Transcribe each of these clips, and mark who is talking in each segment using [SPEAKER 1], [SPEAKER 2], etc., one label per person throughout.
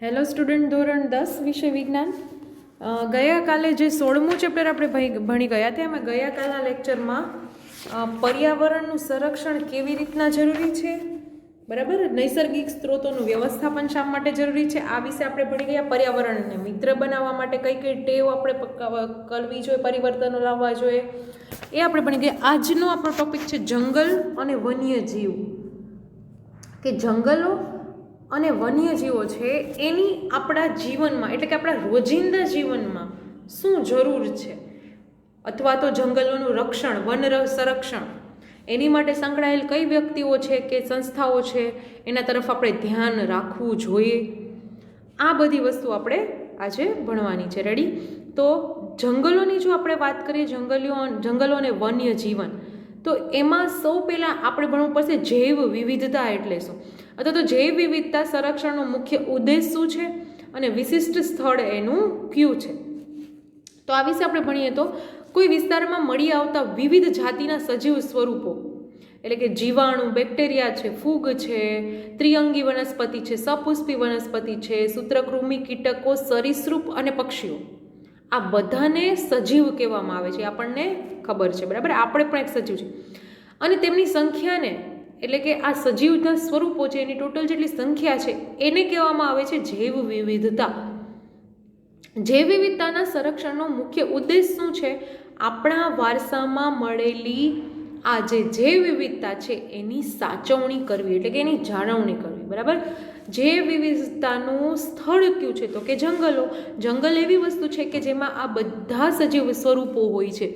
[SPEAKER 1] Hello student, ધોરણ 10 વિષય વિજ્ઞાન. ગયા કાલે જે 16મું ચેપ્ટર આપણે ભણી ગયા હતા એમાં ગયા કાલના લેક્ચરમાં પર્યાવરણનું સંરક્ષણ કેવી રીતના જરૂરી છે, બરાબર, નૈસર્ગિક સ્ત્રોતોનું વ્યવસ્થાપન શા માટે જરૂરી છે, આ વિશે આપણે ભણી ગયા. પર્યાવરણને મિત્ર બનાવવા માટે કઈ કઈ ટેવ આપણે કરવી જોઈએ, પરિવર્તનો લાવવા જોઈએ, એ આપણે ભણી ગયા. આજનો આપણો ટોપિક છે જંગલ અને વન્યજીવ. કે જંગલો અને વન્યજીવો છે એની આપણા જીવનમાં એટલે કે આપણા રોજિંદા જીવનમાં શું જરૂર છે, અથવા તો જંગલોનું રક્ષણ, વન સંરક્ષણ, એની માટે સંકળાયેલ કઈ વ્યક્તિઓ છે કે સંસ્થાઓ છે એના તરફ આપણે ધ્યાન રાખવું જોઈએ. આ બધી વસ્તુ આપણે આજે ભણવાની છે. રેડી? તો જંગલોની જો આપણે વાત કરીએ, જંગલો અને વન્ય જીવન, તો એમાં સૌ પહેલાં આપણે ભણવું પડશે જૈવ વિવિધતા એટલે શું, અથવા તો જૈવ વિવિધતા સંરક્ષણનો મુખ્ય ઉદ્દેશ શું છે અને વિશિષ્ટ સ્થળ એનું કયું છે. તો આ વિશે આપણે ભણીએ તો કોઈ વિસ્તારમાં મળી આવતા વિવિધ જાતિના સજીવ સ્વરૂપો એટલે કે જીવાણુ, બેક્ટેરિયા છે, ફૂગ છે, ત્રિઅંગી વનસ્પતિ છે, સપુષ્પી વનસ્પતિ છે, સૂત્રકૃમિ, કીટકો, સરીસૃપ અને પક્ષીઓ, આ બધાને સજીવ કહેવામાં આવે છે. આપણને ખબર છે, બરાબર, આપણે પણ એક સજીવ છે. અને તેમની સંખ્યાને એટલે કે આ સજીવના સ્વરૂપો છે એની ટોટલ જેટલી સંખ્યા છે એને કહેવામાં આવે છે જૈવ વિવિધતા. જૈવ વિવિધતાના સંરક્ષણનો મુખ્ય ઉદ્દેશ શું છે? આપણા વારસામાં મળેલી આ જે જૈવ વિવિધતા છે એની સાચવણી કરવી, એટલે કે એની જાળવણી કરવી, બરાબર. જૈવ વિવિધતાનું સ્થળ કયું છે? તો કે જંગલો. જંગલ એવી વસ્તુ છે કે જેમાં આ બધા સજીવ સ્વરૂપો હોય છે.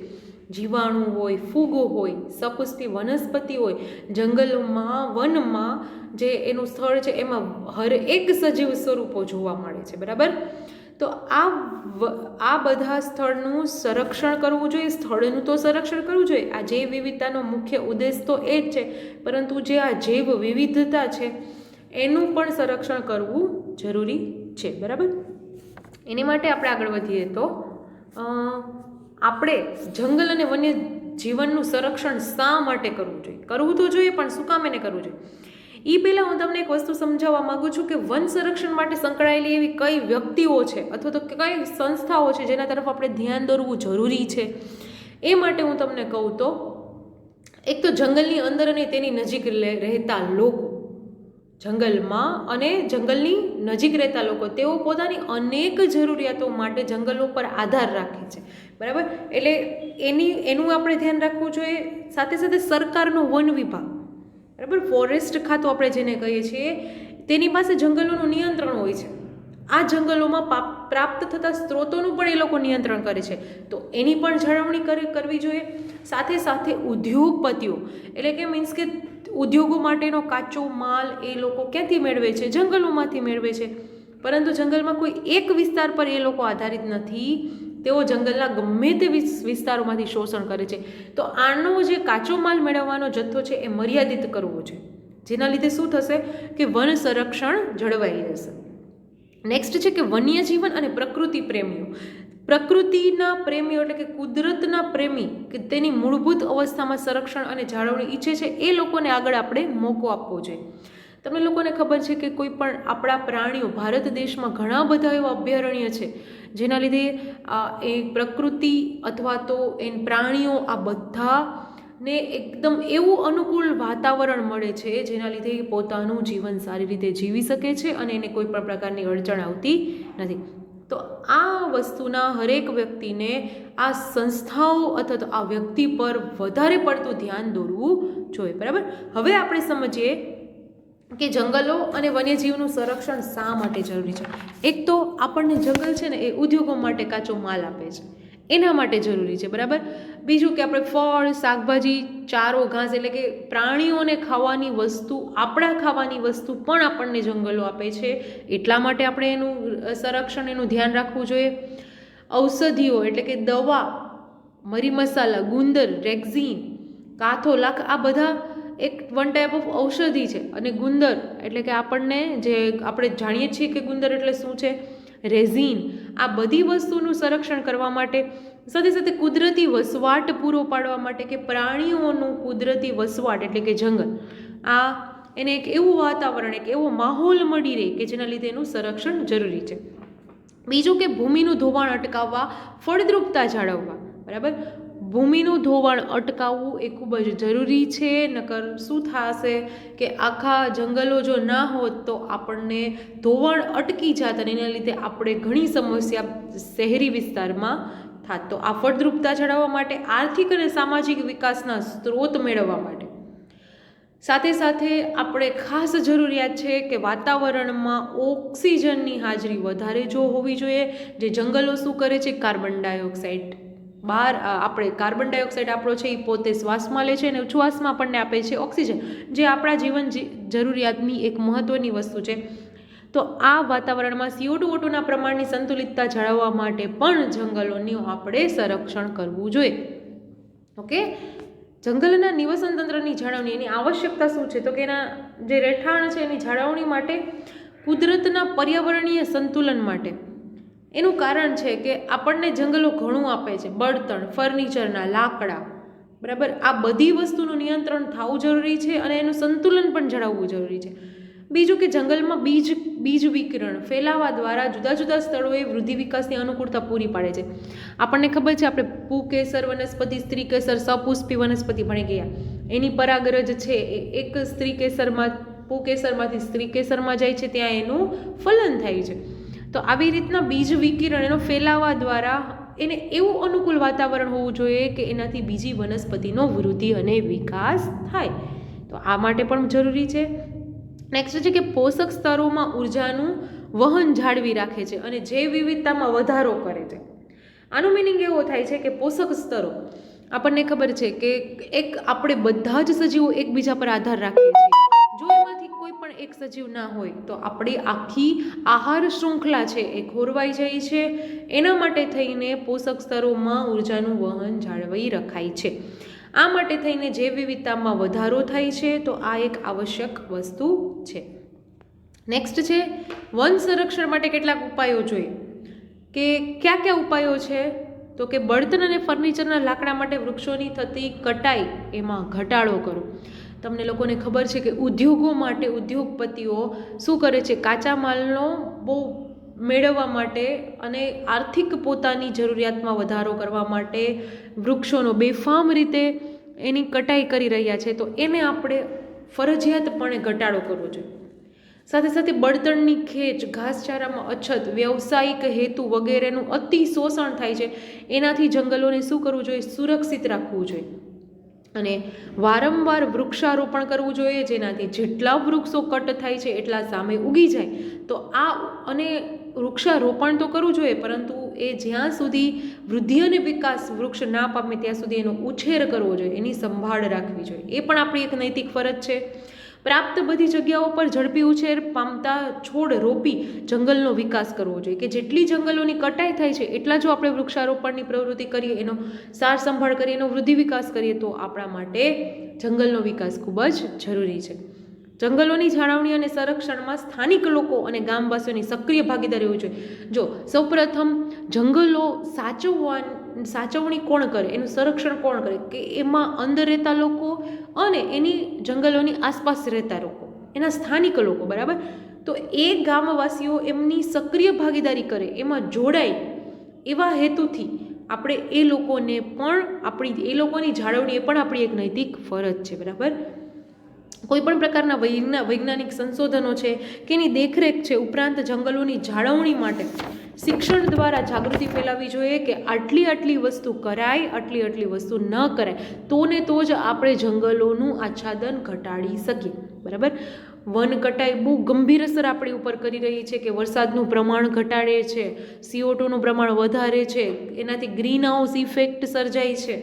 [SPEAKER 1] જીવાણુ હોય, ફૂગો હોય, સપુષ્પી વનસ્પતિ હોય. જંગલોમાં, વનમાં જે એનું સ્થળ છે એમાં હર એક સજીવ સ્વરૂપો જોવા મળે છે, બરાબર. તો આ બધા સ્થળનું સંરક્ષણ કરવું જોઈએ, સ્થળનું તો સંરક્ષણ કરવું જોઈએ. આ જૈવ વિવિધતાનો મુખ્ય ઉદ્દેશ તો એ જ છે, પરંતુ જે આ જૈવ વિવિધતા છે એનું પણ સંરક્ષણ કરવું જરૂરી છે, બરાબર. એની માટે આપણે આગળ વધીએ તો આપણે જંગલ અને વન્ય જીવનનું સંરક્ષણ શા માટે કરવું જોઈએ? કરવું તો જોઈએ, પણ શું કામ એને કરવું જોઈએ? એ પહેલાં હું તમને એક વસ્તુ સમજાવવા માગું છું કે વન સંરક્ષણ માટે સંકળાયેલી એવી કઈ વ્યક્તિઓ છે અથવા તો કઈ સંસ્થાઓ છે જેના તરફ આપણે ધ્યાન દોરવું જરૂરી છે. એ માટે હું તમને કહું તો એક તો જંગલની અંદર અને તેની નજીક રહેતા લોકો, જંગલમાં અને જંગલની નજીક રહેતા લોકો, તેઓ પોતાની અનેક જરૂરિયાતો માટે જંગલો પર આધાર રાખે છે, બરાબર. એટલે એનું આપણે ધ્યાન રાખવું જોઈએ. સાથે સાથે સરકારનો વન વિભાગ, બરાબર, ફોરેસ્ટ ખાતું આપણે જેને કહીએ છીએ, તેની પાસે જંગલોનું નિયંત્રણ હોય છે. આ જંગલોમાં પ્રાપ્ત થતા સ્ત્રોતોનું પણ એ લોકો નિયંત્રણ કરે છે, તો એની પણ જાળવણી કરવી જોઈએ. સાથે સાથે ઉદ્યોગપતિઓ એટલે કે મીન્સ કે ઉદ્યોગો માટેનો કાચો માલ એ લોકો ક્યાંથી મેળવે છે? જંગલોમાંથી મેળવે છે. પરંતુ જંગલમાં કોઈ એક વિસ્તાર પર એ લોકો આધારિત નથી, તેઓ જંગલના ગમે તે વિસ્તારોમાંથી શોષણ કરે છે. તો આનો જે કાચો માલ મેળવવાનો જથ્થો છે એ મર્યાદિત કરવો છે, જેના લીધે શું થશે કે વન સંરક્ષણ જળવાઈ રહેશે. નેક્સ્ટ છે કે વન્ય જીવન અને પ્રકૃતિ પ્રેમીઓ. પ્રકૃતિના પ્રેમીઓ એટલે કે કુદરતના પ્રેમી કે તેની મૂળભૂત અવસ્થામાં સંરક્ષણ અને જાળવણી ઈચ્છે છે એ લોકોને આગળ આપણે મોકો આપવો જોઈએ. તમને લોકોને ખબર છે કે કોઈ પણ આપણા પ્રાણીઓ, ભારત દેશમાં ઘણા બધા એવા અભયારણ્ય છે જેના લીધે એ પ્રકૃતિ અથવા તો એ પ્રાણીઓ આ બધાને એકદમ એવું અનુકૂળ વાતાવરણ મળે છે જેના લીધે પોતાનું જીવન સારી રીતે જીવી શકે છે અને એને કોઈ પણ પ્રકારની અડચણ આવતી નથી. તો આ વસ્તુના હરેક વ્યક્તિને આ સંસ્થાઓ અથવા તો આ વ્યક્તિ પર વધારે પડતું ધ્યાન દોરવું જોઈએ, બરાબર. હવે આપણે સમજીએ કે જંગલો અને વન્યજીવનું સંરક્ષણ શા માટે જરૂરી છે. એક તો આપણને જંગલ છે ને એ ઉદ્યોગો માટે કાચો માલ આપે છે, એના માટે જરૂરી છે, બરાબર. બીજું કે આપણે ફળ, શાકભાજી, ચારો, ઘાસ એટલે કે પ્રાણીઓને ખાવાની વસ્તુ, આપણા ખાવાની વસ્તુ પણ આપણને જંગલો આપે છે, એટલા માટે આપણે એનું સંરક્ષણ, એનું ધ્યાન રાખવું જોઈએ. ઔષધિઓ એટલે કે દવા, મરી મસાલા, ગુંદર, રેક્ઝીન, કાથો, લાખ, આ બધા એક વન ટાઈપ ઓફ ઔષધિ છે. અને ગુંદર એટલે કે આપણને જે આપણે જાણીએ છીએ કે ગુંદર એટલે શું છે, રેઝીન, આ બધી વસ્તુનું સંરક્ષણ કરવા માટે, સાથે સાથે કુદરતી વસવાટ પૂરો પાડવા માટે કે પ્રાણીઓનું કુદરતી વસવાટ એટલે કે જંગલ, આ એને એક એવું વાતાવરણ, એક એવો માહોલ મળી રહે કે જેના લીધે એનું સંરક્ષણ જરૂરી છે. બીજું કે ભૂમિનું ધોવાણ અટકાવવા, ફળદ્રુપતા જાળવવા. બરાબર, ભૂમિનું ધોવાણ અટકાવવું એ ખૂબ જ જરૂરી છે. નકર શું થશે કે આખા જંગલો જો ના હોત તો આપણને ધોવાણ અટકી જાત અને એના લીધે આપણે ઘણી સમસ્યા શહેરી વિસ્તારમાં થાત. તો આ ફળદ્રુપતા જાળવવા માટે, આર્થિક અને સામાજિક વિકાસના સ્ત્રોત મેળવવા માટે, સાથે સાથે આપણે ખાસ જરૂરિયાત છે કે વાતાવરણમાં ઓક્સિજનની હાજરી વધારે જો હોવી જોઈએ. જે જંગલો શું કરે છે, કાર્બન ડાયોક્સાઇડ બહાર, આપણે કાર્બન ડાયોક્સાઇડ આપણો છે એ પોતે શ્વાસમાં લે છે અને ઉચ્છ્વાસમાં આપણને આપે છે ઓક્સિજન, જે આપણા જીવન જરૂરિયાતની એક મહત્ત્વની વસ્તુ છે. તો આ વાતાવરણમાં CO2 પ્રમાણની સંતુલિતતા જાળવવા માટે પણ જંગલોનું આપણે સંરક્ષણ કરવું જોઈએ. ઓકે, જંગલના નિવસન તંત્રની જાળવણી, એની આવશ્યકતા શું છે તો કે એના જે રહેઠાણ છે એની જાળવણી માટે, કુદરતના પર્યાવરણીય સંતુલન માટે. એનું કારણ છે કે આપણને જંગલો ઘણું આપે છે, બળતણ, ફર્નિચરના લાકડા. બરાબર, આ બધી વસ્તુનું નિયંત્રણ થવું જરૂરી છે અને એનું સંતુલન પણ જાળવવું જરૂરી છે. બીજું કે જંગલમાં બીજ વિકિરણ ફેલાવા દ્વારા જુદા જુદા સ્થળોએ વૃદ્ધિ વિકાસની અનુકૂળતા પૂરી પાડે છે. આપણને ખબર છે, આપણે પુકેસર વનસ્પતિ, સ્ત્રીકેસર, સપુષ્પી વનસ્પતિ ભણી ગયા. એની પરાગરજ છે એ એક સ્ત્રીકેસરમાં, પુકેસરમાંથી સ્ત્રીકેસરમાં જાય છે, ત્યાં એનું ફલન થાય છે. તો આવી રીતના બીજ વિકિરણ એનો ફેલાવા દ્વારા એને એવું અનુકૂળ વાતાવરણ હોવું જોઈએ કે એનાથી બીજી વનસ્પતિનો વૃદ્ધિ અને વિકાસ થાય. તો આ માટે પણ જરૂરી છે. નેક્સ્ટ છે કે પોષક સ્તરોમાં ઉર્જાનું વહન જાળવી રાખે છે અને જૈવ વિવિધતામાં વધારો કરે છે. આનો મિનિંગ એવો થાય છે કે પોષક સ્તરો, આપણને ખબર છે કે એક આપણે બધા જ સજીવો એકબીજા પર આધાર રાખીએ છીએ. જો એમાંથી કોઈ પણ એક સજીવ ના હોય તો આપણી આખી આહાર શૃંખલા છે એ ખોરવાઈ જાય છે. એના માટે થઈને પોષક સ્તરોમાં ઉર્જાનું વહન જાળવી રખાય છે. આ માટે થઈને જૈવ વિવિધતામાં વધારો થાય છે. તો આ એક આવશ્યક વસ્તુ છે. નેક્સ્ટ છે વન સંરક્ષણ માટે કેટલાક ઉપાયો જોઈએ. કે કયા કયા ઉપાયો છે તો કે બળતણ અને ફર્નિચરના લાકડા માટે વૃક્ષોની થતી કટાઈ એમાં ઘટાડો કરો. તમને લોકોને ખબર છે કે ઉદ્યોગો માટે ઉદ્યોગપતિઓ શું કરે છે, કાચા માલનો બહુ મેળવવા માટે અને આર્થિક પોતાની જરૂરિયાતમાં વધારો કરવા માટે વૃક્ષોનો બેફામ રીતે એની કટાઈ કરી રહ્યા છે. તો એને આપણે ફરજિયાતપણે ઘટાડો કરવો જોઈએ. સાથે સાથે બળતણની ખેંચ, ઘાસચારામાં અછત, વ્યવસાયિક હેતુ વગેરેનું અતિ શોષણ થાય છે. એનાથી જંગલોને શું કરવું જોઈએ, સુરક્ષિત રાખવું જોઈએ અને વારંવાર વૃક્ષારોપણ કરવું જોઈએ, જેનાથી જેટલા વૃક્ષો કટ થાય છે એટલા સામે ઉગી જાય. તો આ અને વૃક્ષારોપણ તો કરવું જોઈએ, પરંતુ એ જ્યાં સુધી વૃદ્ધિ અને વિકાસ વૃક્ષ ના પામે ત્યાં સુધી એનો ઉછેર કરવો જોઈએ, એની સંભાળ રાખવી જોઈએ. એ પણ આપણી એક નૈતિક ફરજ છે. પ્રાપ્ત બધી જગ્યાઓ પર ઝડપી ઉછેર પામતા છોડ રોપી જંગલનો વિકાસ કરવો જોઈએ. કે જેટલી જંગલોની કટાઈ થાય છે એટલા જો આપણે વૃક્ષારોપણની પ્રવૃત્તિ કરીએ, એનો સાર સંભાળ કરીએ, એનો વૃદ્ધિ વિકાસ કરીએ તો આપણા માટે જંગલનો વિકાસ ખૂબ જ જરૂરી છે. જંગલોની જાળવણી અને સંરક્ષણમાં સ્થાનિક લોકો અને ગામવાસીઓની સક્રિય ભાગીદારી હોવી જોઈએ. જો સૌપ્રથમ જંગલો સાચવણી કોણ કરે, એનું સંરક્ષણ કોણ કરે, કે એમાં અંદર રહેતા લોકો અને એની જંગલોની આસપાસ રહેતા લોકો, એના સ્થાનિક લોકો. બરાબર, તો એ ગામવાસીઓ એમની સક્રિય ભાગીદારી કરે, એમાં જોડાય, એવા હેતુથી આપણે એ લોકોને પણ એ લોકોની જાળવણી એ પણ આપણી એક નૈતિક ફરજ છે. બરાબર, કોઈ પણ પ્રકારના વૈજ્ઞાનિક સંશોધનો છે કે એની દેખરેખ છે, ઉપરાંત જંગલોની જાળવણી માટે શિક્ષણ દ્વારા જાગૃતિ ફેલાવવી જોઈએ કે આટલી વસ્તુ કરાય, આટલી વસ્તુ ન કરાય. તો ને તો જ આપણે જંગલોનું આચ્છાદન ઘટાડી શકીએ. બરાબર, વન કટાઈ બહુ ગંભીર અસર આપણી ઉપર કરી રહી છે કે વરસાદનું પ્રમાણ ઘટાડે છે, CO2નું પ્રમાણ વધારે છે, એનાથી ગ્રીન હાઉસ ઇફેક્ટ સર્જાય છે.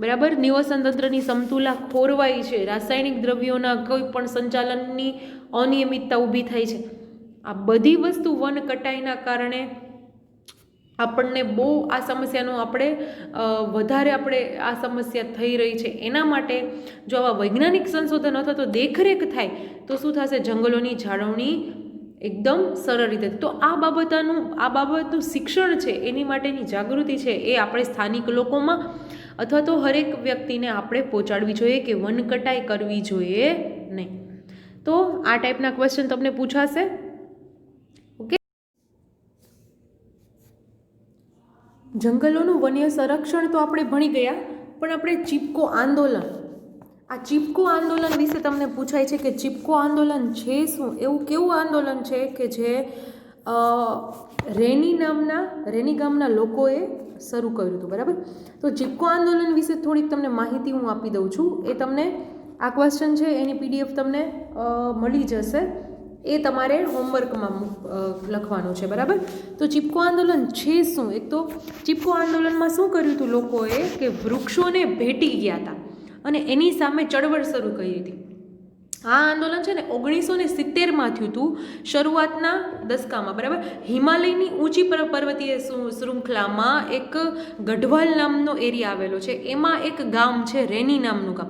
[SPEAKER 1] બરાબર, નિવસન તંત્રની સમતુલા ખોરવાય છે, રાસાયણિક દ્રવ્યોના કોઈ પણ સંચાલનની અનિયમિતતા ઊભી થાય છે. આ બધી વસ્તુ વન કટાઈના કારણે આપણને બહુ આ સમસ્યાનો વધારે આ સમસ્યા થઈ રહી છે. એના માટે જો આવા વૈજ્ઞાનિક સંશોધન અથવા તો દેખરેખ થાય તો શું થશે, જંગલોની જાળવણી એકદમ સરળ રીતે. તો આ બાબતનું શિક્ષણ છે, એની માટેની જાગૃતિ છે, એ આપણે સ્થાનિક લોકોમાં અથવા તો હરેક વ્યક્તિને આપણે પહોંચાડવી જોઈએ કે વન કટાઈ કરવી જોઈએ નહીં. તો આ ટાઈપના ક્વેશ્ચન તમને પૂછાશે. ઓકે. જંગલોનું વન્ય સંરક્ષણ તો આપણે ભણી ગયા, પણ આપણે ચીપકો આંદોલન, આ ચીપકો આંદોલન વિશે તમને પૂછાય છે કે ચીપકો આંદોલન છે શું? એવું કેવું આંદોલન છે કે જે રેની ગામના લોકોએ શરૂ કર્યું હતું, બરાબર? તો ચીપકો આંદોલન વિશે થોડીક તમને માહિતી હું આપી દઉં છું. એ તમને આ ક્વેશ્ચન છે એની PDF તમને મળી જશે, એ તમારે હોમવર્કમાં લખવાનું છે, બરાબર? તો ચીપકો આંદોલન છે શું? એક તો ચીપકો આંદોલનમાં શું કર્યું હતું લોકોએ કે વૃક્ષોને ભેટી ગયા હતા અને એની સામે ચળવળ શરૂ કરી હતી. આ આંદોલન છે ને 1970માં થયું હતું, શરૂઆતના દસકામાં, બરાબર? હિમાલયની ઊંચી પર્વતીય શૃંખલામાં એક ગઢવાલ નામનો એરિયા આવેલો છે, એમાં એક ગામ છે રેની નામનું ગામ.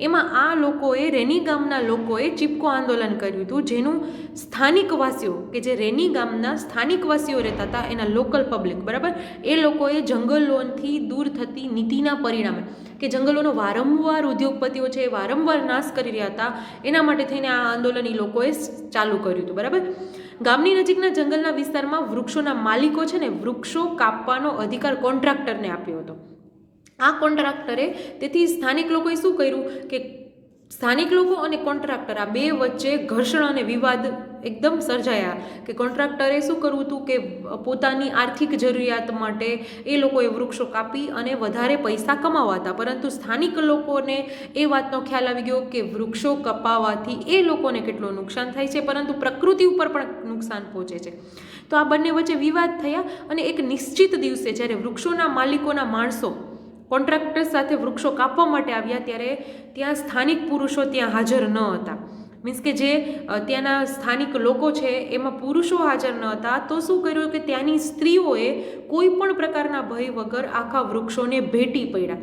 [SPEAKER 1] એમાં આ લોકોએ, રેની ગામના લોકોએ ચીપકો આંદોલન કર્યું હતું, જેનું સ્થાનિકવાસીઓ કે જે રેની ગામના સ્થાનિકવાસીઓ રહેતા હતા, એના લોકલ પબ્લિક, બરાબર, એ લોકોએ જંગલોથી દૂર થતી નીતિના પરિણામે કે જંગલોનો વારંવાર ઉદ્યોગપતિઓ છે એ વારંવાર નાશ કરી રહ્યા હતા, એના માટે થઈને આ આંદોલન એ લોકોએ ચાલુ કર્યું હતું, બરાબર? ગામની નજીકના જંગલના વિસ્તારમાં વૃક્ષોના માલિકો છે ને વૃક્ષો કાપવાનો અધિકાર કોન્ટ્રાક્ટરને આપ્યો હતો. આ કોન્ટ્રાક્ટરે, તેથી સ્થાનિક લોકોએ શું કર્યું કે સ્થાનિક લોકો અને કોન્ટ્રાક્ટર આ બે વચ્ચે ઘર્ષણ અને વિવાદ એકદમ સર્જાયા કે કોન્ટ્રાક્ટરે શું કરવું હતું કે પોતાની આર્થિક જરૂરિયાત માટે એ લોકોએ વૃક્ષો કાપી અને વધારે પૈસા કમાવા હતા, પરંતુ સ્થાનિક લોકોને એ વાતનો ખ્યાલ આવી ગયો કે વૃક્ષો કપાવાથી એ લોકોને કેટલું નુકસાન થાય છે, પરંતુ પ્રકૃતિ ઉપર પણ નુકસાન પહોંચે છે. તો આ બંને વચ્ચે વિવાદ થયા અને એક નિશ્ચિત દિવસે જ્યારે વૃક્ષોના માલિકોના માણસો કોન્ટ્રાક્ટર સાથે વૃક્ષો કાપવા માટે આવ્યા ત્યારે ત્યાં સ્થાનિક પુરુષો ત્યાં હાજર ન હતા. મીન્સ કે જે ત્યાંના સ્થાનિક લોકો છે એમાં પુરુષો હાજર ન હતા. તો શું કર્યું કે ત્યાંની સ્ત્રીઓએ કોઈ પણ પ્રકારના ભય વગર આખા વૃક્ષોને ભેટી પડ્યા,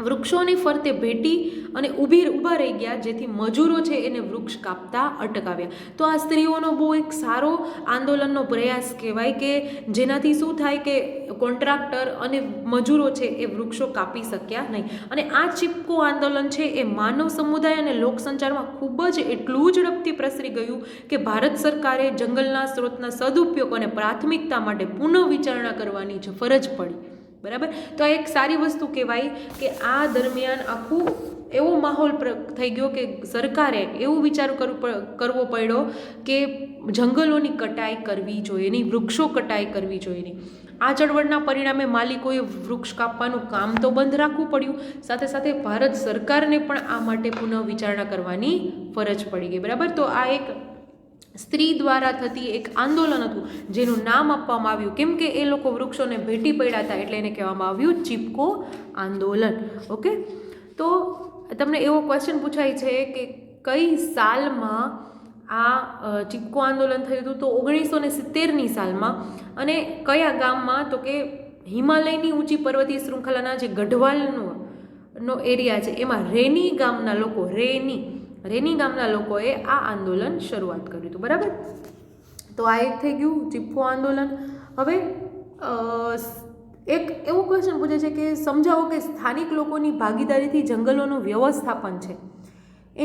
[SPEAKER 1] વૃક્ષોની ફરતે ભેટી અને ઊભા રહી ગયા, જેથી મજૂરો છે એને વૃક્ષ કાપતા અટકાવ્યા. તો આ સ્ત્રીઓનો બહુ એક સારો આંદોલનનો પ્રયાસ કહેવાય કે જેનાથી શું થાય કે કોન્ટ્રાક્ટર અને મજૂરો છે એ વૃક્ષો કાપી શક્યા નહીં. અને આ ચીપકો આંદોલન છે એ માનવ સમુદાય અને લોકસંચારમાં ખૂબ જ એટલું ઝડપથી પ્રસરી ગયું કે ભારત સરકારે જંગલના સ્ત્રોતના સદુપયોગ અને પ્રાથમિકતા માટે પુનઃ વિચારણા કરવાની ફરજ પડી, બરાબર? તો આ એક સારી વસ્તુ કહેવાય કે આ દરમિયાન આખું એવો માહોલ થઈ ગયો કે સરકારે એવું વિચાર કરવો પડ્યો કે જંગલોની કટાઈ કરવી જોઈએ નહીં, વૃક્ષો કટાઈ કરવી જોઈએ નહીં. આ ચળવળના પરિણામે માલિકોએ વૃક્ષ કાપવાનું કામ તો બંધ રાખવું પડ્યું, સાથે સાથે ભારત સરકારને પણ આ માટે પુનઃ વિચારણા કરવાની ફરજ પડી ગઈ, બરાબર? તો આ એક સ્ત્રી દ્વારા થતી એક આંદોલન હતું જેનું નામ આપવામાં આવ્યું, કેમ કે એ લોકો વૃક્ષોને ભેટી પડ્યા હતા એટલે એને કહેવામાં આવ્યું ચીપકો આંદોલન. ઓકે. તો તમને એવો ક્વેશ્ચન પૂછાય છે કે કઈ સાલમાં આ ચીપકો આંદોલન થયું હતું? તો 1970ની સાલમાં. અને કયા ગામમાં? તો કે હિમાલયની ઊંચી પર્વતીય શૃંખલાના જે ગઢવાલનો એરિયા છે એમાં રેની ગામના લોકો, રેની ગામના લોકોએ આ આંદોલન શરૂઆત કર્યું હતું, બરાબર? તો આ એક થઈ ગયું ચીપકો આંદોલન. હવે એક એવો ક્વેશ્ચન પૂછે છે કે સમજાવો કે સ્થાનિક લોકોની ભાગીદારીથી જંગલોનું વ્યવસ્થાપન છે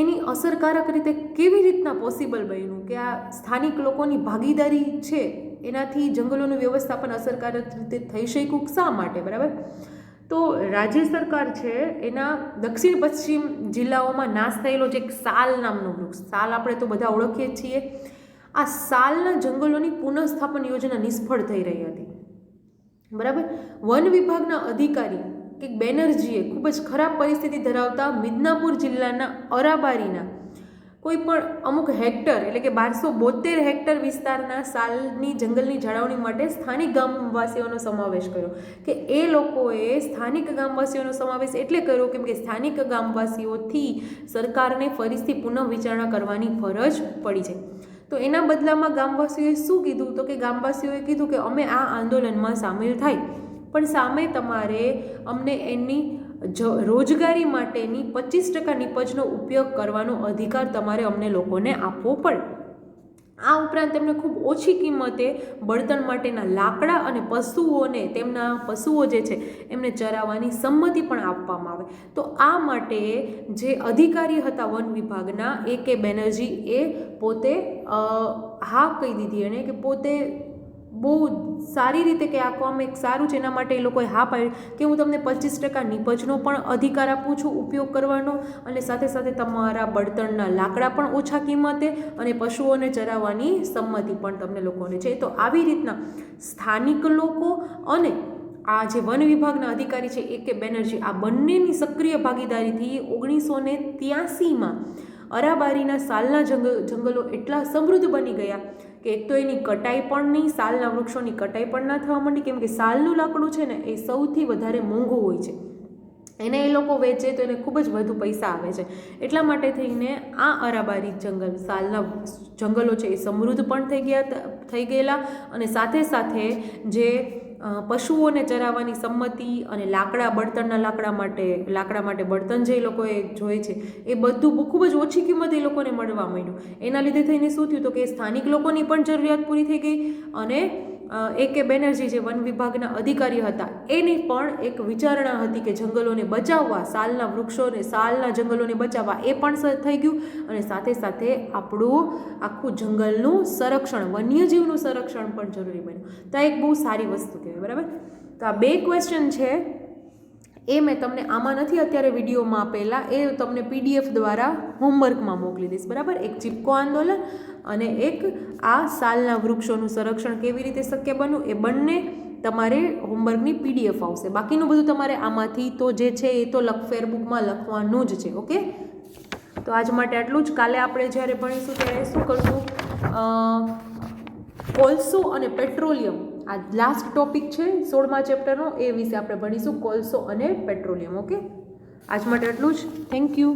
[SPEAKER 1] એની અસરકારક રીતે કેવી રીતના પોસિબલ બન્યું કે આ સ્થાનિક લોકોની ભાગીદારી છે એનાથી જંગલોનું વ્યવસ્થાપન અસરકારક રીતે થઈ શક્યું, શા માટે, બરાબર? તો રાજ્ય સરકાર છે એના દક્ષિણ પશ્ચિમ જિલ્લાઓમાં નાશ થયેલો જે એક સાલ નામનું વૃક્ષ, સાલ આપણે તો બધા ઓળખીએ છીએ, આ સાલના જંગલોની પુનઃસ્થાપન યોજના નિષ્ફળ થઈ રહી હતી, બરાબર? વન વિભાગના અધિકારી કે બેનર્જીએ ખૂબ જ ખરાબ પરિસ્થિતિ ધરાવતા મિદનાપુર જિલ્લાના અરાબારીના કોઈ પણ અમુક હેક્ટર એટલે કે 1272 હેક્ટર વિસ્તારના સાલની જંગલની જાળવણી માટે સ્થાનિક ગામવાસીઓનો સમાવેશ કર્યો. કે એ લોકોએ સ્થાનિક ગામવાસીઓનો સમાવેશ એટલે કર્યો કેમ કે સ્થાનિક ગામવાસીઓથી સરકારને ફરીથી પુનઃ વિચારણા કરવાની ફરજ પડી છે. તો એના બદલામાં ગામવાસીઓએ શું કીધું? તો કે ગામવાસીઓએ કીધું કે અમે આ આંદોલનમાં સામેલ થાય, પણ સામે તમારે અમને એની રોજગારી માટેની 25% નિપજનો ઉપયોગ કરવાનો અધિકાર તમારે અમને લોકોને આપવો પડે. આ ઉપરાંત તેમને ખૂબ ઓછી કિંમતે બળતણ માટેના લાકડા અને પશુઓ જે છે એમને ચરાવવાની સંમતિ પણ આપવામાં આવે. તો આ માટે જે અધિકારી હતા વન વિભાગના AK બેનર્જી એ પોતે હા કહી દીધી એણે કે પોતે બહુ સારી રીતે કે આ કામ એક સારું છે, એના માટે એ લોકોએ હા પાડી કે હું તમને 25% નીપજનો પણ અધિકાર આપું છું ઉપયોગ કરવાનો, અને સાથે સાથે તમારા બળતણના લાકડા પણ ઓછા કિંમતે અને પશુઓને ચરાવવાની સંમતિ પણ તમને લોકોને છે. તો આવી રીતના સ્થાનિક લોકો અને આ જે વન વિભાગના અધિકારી છે AK બેનર્જી, આ બંનેની સક્રિય ભાગીદારીથી 1983માં અરાબારીના સાલના જંગલો એટલા સમૃદ્ધ બની ગયા કે એક તો એની કટાઈ પણ નહીં, સાલના વૃક્ષોની કટાઈ પણ ના થવા માંડી, કેમ કે સાલનું લાકડું છે ને એ સૌથી વધારે મોંઘું હોય છે, એને એ લોકો વેચે તો એને ખૂબ જ વધુ પૈસા આવે છે. એટલા માટે થઈને આ અરાબારી સાલના જંગલો છે એ સમૃદ્ધ પણ થઈ ગયેલા, અને સાથે સાથે જે પશુઓને ચરાવવાની સંમતિ અને બળતણના લાકડા માટે બળતણ જે એ લોકોએ જોઈએ છે એ બધું ખૂબ જ ઓછી કિંમતે એ લોકોને મળવા માંડ્યું. એના લીધે થઈને શું થયું તો કે સ્થાનિક લોકોની પણ જરૂરિયાત પૂરી થઈ ગઈ, અને AK બેનર્જી જે વન વિભાગના અધિકારી હતા એની પણ એક વિચારણા હતી કે જંગલોને બચાવવા, સાલના જંગલોને બચાવવા, એ પણ થઈ ગયું, અને સાથે સાથે આપણું આખું જંગલનું સંરક્ષણ, વન્યજીવનું સંરક્ષણ પણ જરૂરી બન્યું. તો આ એક બહુ સારી વસ્તુ કહેવાય. બરાબર. તો આ 2 ક્વેશ્ચન છે એ મેં તમને આમાં નથી અત્યારે વિડીયોમાં આપેલા, એ તમને PDF દ્વારા હોમવર્કમાં મોકલી દઈશ. બરાબર. એક ચીપકો આંદોલન અને એક આ સાલના વૃક્ષોનું સંરક્ષણ કેવી રીતે શક્ય બન્યું, એ બંને તમારે હોમવર્કની PDF આવશે. બાકીનું બધું તમારે આમાંથી તો જે છે એ તો ફેરબુકમાં લખવાનું જ છે. ઓકે. તો આજ માટે આટલું જ. કાલે આપણે જ્યારે ભણીશું ત્યારે શું કરશું, કોલસો અને પેટ્રોલિયમ, આ લાસ્ટ ટોપિક છે 16મા ચેપ્ટરનો, એ વિશે આપણે ભણીશું, કોલસો અને પેટ્રોલિયમ. ઓકે. આજ માટે આટલું જ. Thank you.